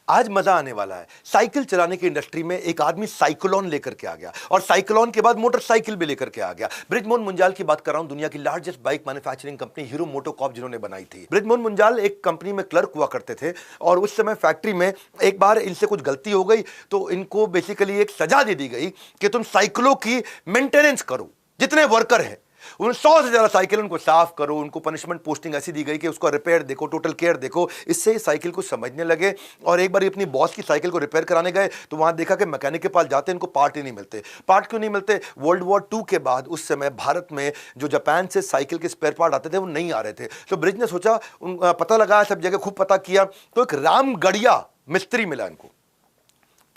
आज मजा आने वाला है। साइकिल चलाने की इंडस्ट्री में एक आदमी साइक्लोन लेकर के आ गया और साइक्लोन के बाद मोटरसाइकिल भी लेकर के आ गया। बृजमोहन मुंजाल की बात कर रहा हूं, दुनिया की largest bike manufacturing company hero MotoCorp जिन्होंने बनाई थी। बृजमोहन मुंजाल एक कंपनी में क्लर्क हुआ करते थे और उस समय फैक्ट्री में एक बार इनसे कुछ गलती हो गई तो इनको बेसिकली एक सजा दे दी गई कि तुम साइकिलों की मेंटेनेंस करो, जितने वर्कर हैं उन 100 से ज्यादा साइकिल उनको साफ करो। उनको पनिशमेंट पोस्टिंग ऐसी दी गई कि उसको रिपेयर देखो, टोटल केयर देखो। इससे साइकिल को समझने लगे और एक बार अपनी बॉस की साइकिल को रिपेयर कराने गए तो वहां देखा कि मैकेनिक के पास जाते इनको पार्ट ही नहीं मिलते। पार्ट क्यों नहीं मिलते? वर्ल्ड वॉर 2 के बाद उस समय भारत में जो जापान से साइकिल के स्पेयर पार्ट आते थे वो नहीं आ रहे थे। तो ब्रिज ने सोचा, पता लगाया, सब जगह खूब पता किया तो एक रामगढ़िया मिस्त्री मिला इनको।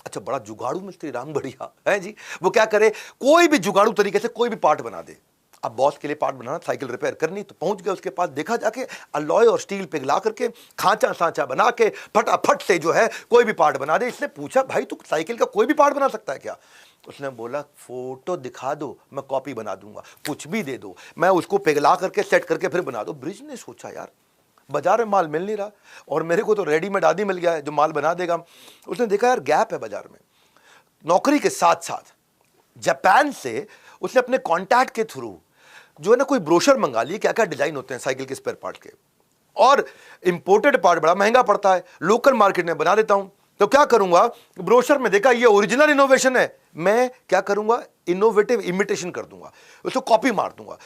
अच्छा, बड़ा जुगाड़ू मिस्त्री रामगढ़िया है जी। वो क्या करे, कोई भी जुगाड़ू तरीके से कोई भी पार्ट बना दे। अब बॉस के लिए पार्ट बनाना, साइकिल रिपेयर करनी, तो पहुंच गए उसके पास। देखा जाके अलॉय और स्टील पिघला करके खांचा सांचा बना के फटाफट से जो है कोई भी पार्ट बना दे। इसने पूछा, भाई तू साइकिल का कोई भी पार्ट बना सकता है क्या? उसने बोला, फोटो दिखा दो, मैं कॉपी बना दूंगा, कुछ भी दे दो, मैं उसको पिघला करके सेट करके फिर बना दो। ब्रिज ने सोचा, यार बाजार में माल मिल नहीं रहा और मेरे को तो रेडीमेड आदि मिल गया है जो माल बना देगा। उसने देखा यार गैप है बाजार में। नौकरी के साथ साथ जापान से उसने अपने कॉन्टैक्ट के थ्रू जो है ना कोई ब्रोशर मंगा लिए, क्या क्या डिजाइन होते हैं साइकिल के स्पेयर पार्ट के। और इंपोर्टेड पार्ट बड़ा महंगा पड़ता है, लोकल मार्केट में बना देता हूं। तो क्या करूंगा, ब्रोशर में देखा ये ओरिजिनल इनोवेशन है, मैं क्या करूंगा, इनोवेटिव इमिटेशन कर दूंगा, उसको कॉपी मार दूंगा।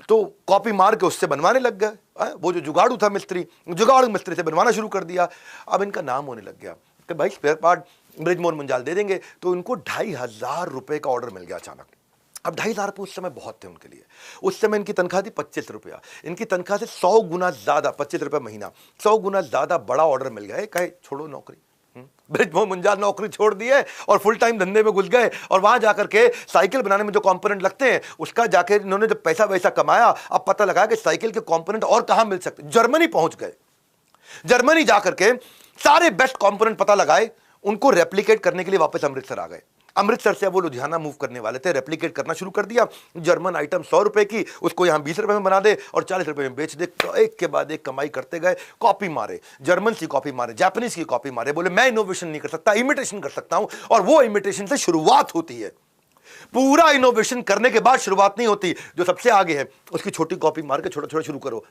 तो कॉपी मार के उससे बनवाने लग गए। वो जो जुगाड़ू था मिस्त्री, जुगाड़ू मिस्त्री से बनवाना शुरू कर दिया। अब इनका नाम होने लग गया कि भाई स्पेयर पार्ट बृजमोहन मुंजाल दे देंगे। तो इनको 2500 रुपए का ऑर्डर मिल गया अचानक। अब 2500 रुपये उस समय बहुत थे उनके लिए। उस समय इनकी तनख्वाह थी 25 रुपया। इनकी तनख्वाह से 100 गुना ज्यादा, 25 रुपये महीना, 100 गुना ज्यादा बड़ा ऑर्डर मिल गया। कहे छोड़ो नौकरी। बृजमोहन मुंजाल नौकरी छोड़ दिए और फुल टाइम धंधे में घुस गए और वहां जाकर के साइकिल बनाने में जो कंपोनेंट लगते हैं उसका जाके इन्होंने जब पैसा वैसा कमाया, अब पता लगा कि साइकिल के कंपोनेंट और कहां मिल सकते। जर्मनी पहुंच गए। जर्मनी जाकर के सारे बेस्ट कंपोनेंट पता लगाए, उनको रेप्लिकेट करने के लिए वापस अमृतसर आ गए। अमृतसर से वो लुधियाना मूव करने वाले थे, रेप्लिकेट करना शुरू कर दिया। जर्मन आइटम 100 रुपए की, उसको यहां 20 रुपए में बना दे और 40 रुपए में बेच दे। तो एक के बाद एक कमाई करते गए। कॉपी मारे, जर्मन की कॉपी मारे, जापानीज की कॉपी मारे। बोले मैं इनोवेशन नहीं कर सकता, इमिटेशन कर सकता हूं। और वो इमिटेशन से शुरुआत होती है। पूरा इनोवेशन करने के बाद शुरुआत नहीं होती। जो सबसे आगे है उसकी छोटी कॉपी मार के छोटा छोटा शुरू करो।